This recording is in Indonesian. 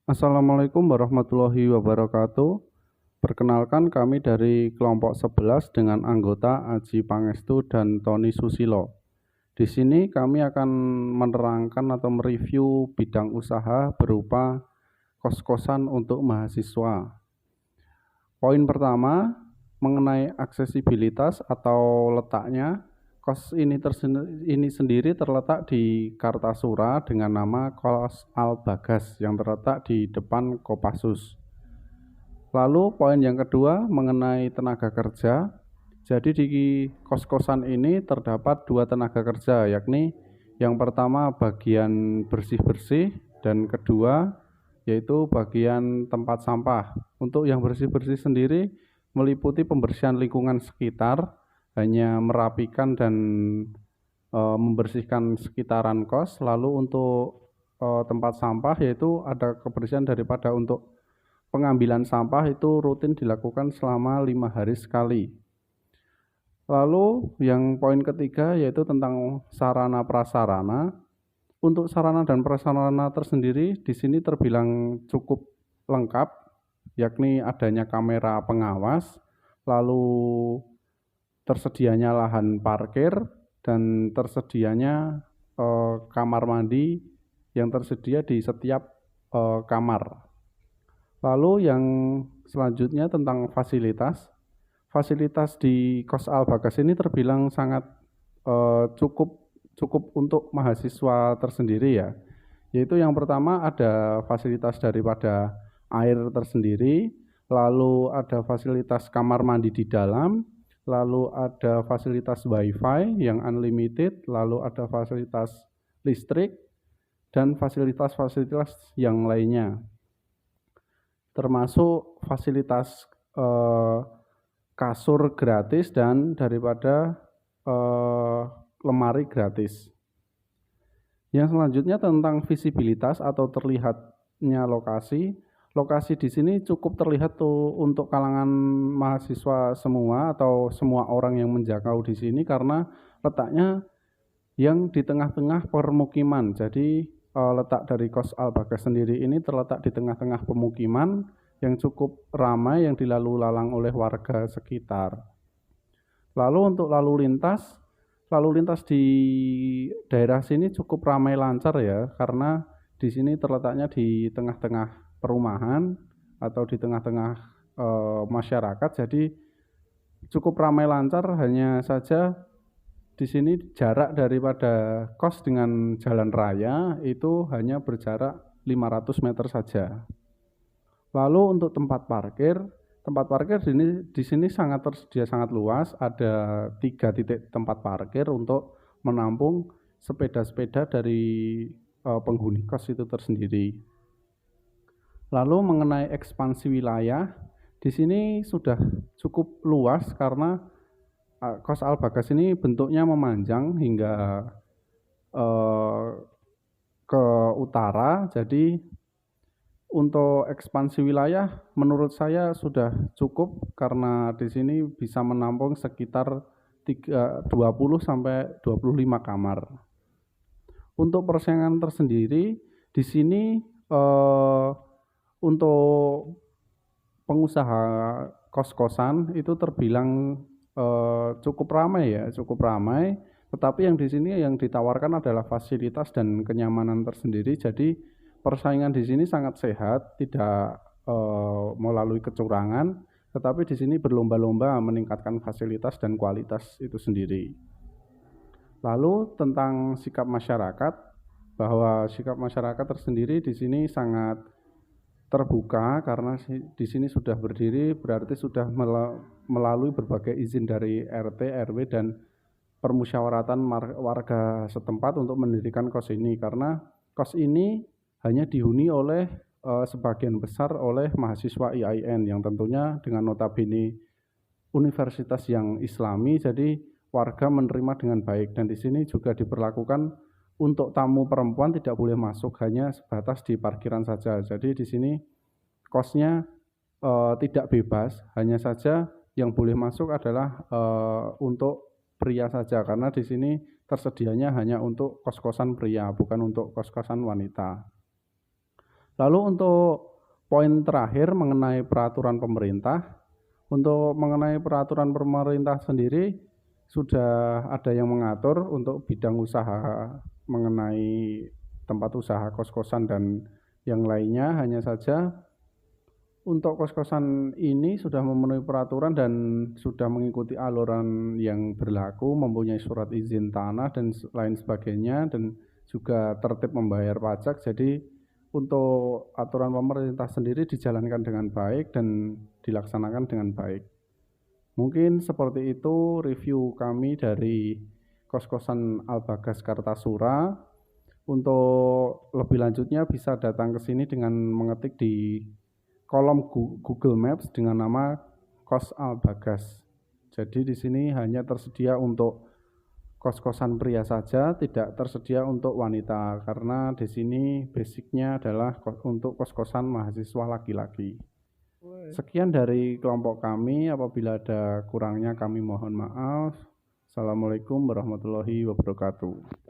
Assalamualaikum warahmatullahi wabarakatuh. Perkenalkan kami dari kelompok 11 dengan anggota Aji Pangestu dan Tony Susilo. Di sini kami akan menerangkan atau mereview bidang usaha berupa kos-kosan untuk mahasiswa. Poin pertama mengenai aksesibilitas atau letaknya. Kos ini sendiri terletak di Kartasura dengan nama Kos Al-Bagas yang terletak di depan Kopassus. Lalu poin yang kedua mengenai tenaga kerja. Jadi di kos-kosan ini terdapat dua tenaga kerja, yakni yang pertama bagian bersih-bersih dan kedua yaitu bagian tempat sampah. Untuk yang bersih-bersih sendiri meliputi pembersihan lingkungan sekitar, hanya merapikan dan membersihkan sekitaran kos. Lalu untuk tempat sampah yaitu ada kebersihan daripada untuk pengambilan sampah itu rutin dilakukan selama 5 hari sekali. Lalu yang poin ketiga yaitu tentang sarana prasarana. Untuk sarana dan prasarana tersendiri di sini terbilang cukup lengkap, yakni adanya kamera pengawas, lalu tersedianya lahan parkir dan tersedianya kamar mandi yang tersedia di setiap kamar. Lalu yang selanjutnya tentang fasilitas. Fasilitas di Kos Al-Bagas ini terbilang sangat cukup untuk mahasiswa tersendiri ya. Yaitu yang pertama ada fasilitas daripada air tersendiri, lalu ada fasilitas kamar mandi di dalam, lalu ada fasilitas wifi yang unlimited, lalu ada fasilitas listrik, dan fasilitas-fasilitas yang lainnya. Termasuk fasilitas kasur gratis dan daripada lemari gratis. Yang selanjutnya tentang visibilitas atau terlihatnya lokasi. Lokasi di sini cukup terlihat tuh untuk kalangan mahasiswa semua atau semua orang yang menjangkau di sini karena letaknya yang di tengah-tengah permukiman. Jadi letak dari Kos Al-Bagas sendiri ini terletak di tengah-tengah pemukiman yang cukup ramai yang dilalu lalang oleh warga sekitar. Lalu untuk lalu lintas di daerah sini cukup ramai lancar ya, karena di sini terletaknya di tengah-tengah perumahan atau di tengah-tengah masyarakat, jadi cukup ramai lancar. Hanya saja di sini jarak daripada kos dengan jalan raya itu hanya berjarak 500 meter saja. Lalu untuk tempat parkir di sini sangat tersedia sangat luas. Ada 3 titik tempat parkir untuk menampung sepeda-sepeda dari penghuni kos itu tersendiri. Lalu mengenai ekspansi wilayah, di sini sudah cukup luas karena Kos Al-Bagas ini bentuknya memanjang hingga ke utara. Jadi untuk ekspansi wilayah menurut saya sudah cukup karena di sini bisa menampung sekitar 20 sampai 25 kamar. Untuk persaingan tersendiri di sini untuk pengusaha kos-kosan itu terbilang cukup ramai ya, Tetapi yang di sini yang ditawarkan adalah fasilitas dan kenyamanan tersendiri. Jadi persaingan di sini sangat sehat, tidak melalui kecurangan, tetapi di sini berlomba-lomba meningkatkan fasilitas dan kualitas itu sendiri. Lalu tentang sikap masyarakat, bahwa sikap masyarakat tersendiri di sini sangat terbuka karena di sini sudah berdiri, berarti sudah melalui berbagai izin dari RT, RW dan permusyawaratan warga setempat untuk mendirikan kos ini, karena kos ini hanya dihuni oleh sebagian besar oleh mahasiswa IAIN yang tentunya dengan notabene universitas yang islami, jadi warga menerima dengan baik. Dan di sini juga diberlakukan untuk tamu perempuan tidak boleh masuk, hanya sebatas di parkiran saja. Jadi di sini kosnya tidak bebas, hanya saja yang boleh masuk adalah untuk pria saja, karena di sini tersedianya hanya untuk kos-kosan pria, bukan untuk kos-kosan wanita. Lalu untuk poin terakhir mengenai peraturan pemerintah, untuk mengenai peraturan pemerintah sendiri sudah ada yang mengatur untuk bidang usaha mengenai tempat usaha kos-kosan dan yang lainnya. Hanya saja untuk kos-kosan ini sudah memenuhi peraturan dan sudah mengikuti aluran yang berlaku, mempunyai surat izin tanah dan lain sebagainya, dan juga tertib membayar pajak. Jadi untuk aturan pemerintah sendiri dijalankan dengan baik dan dilaksanakan dengan baik. Mungkin seperti itu review kami dari kos-kosan Albagas Kartasura. Untuk lebih lanjutnya bisa datang ke sini dengan mengetik di kolom Google Maps dengan nama Kos Albagas. Jadi di sini hanya tersedia untuk kos-kosan pria saja, tidak tersedia untuk wanita karena di sini basicnya adalah untuk kos-kosan mahasiswa laki-laki. Sekian dari kelompok kami, apabila ada kurangnya kami mohon maaf. Assalamualaikum warahmatullahi wabarakatuh.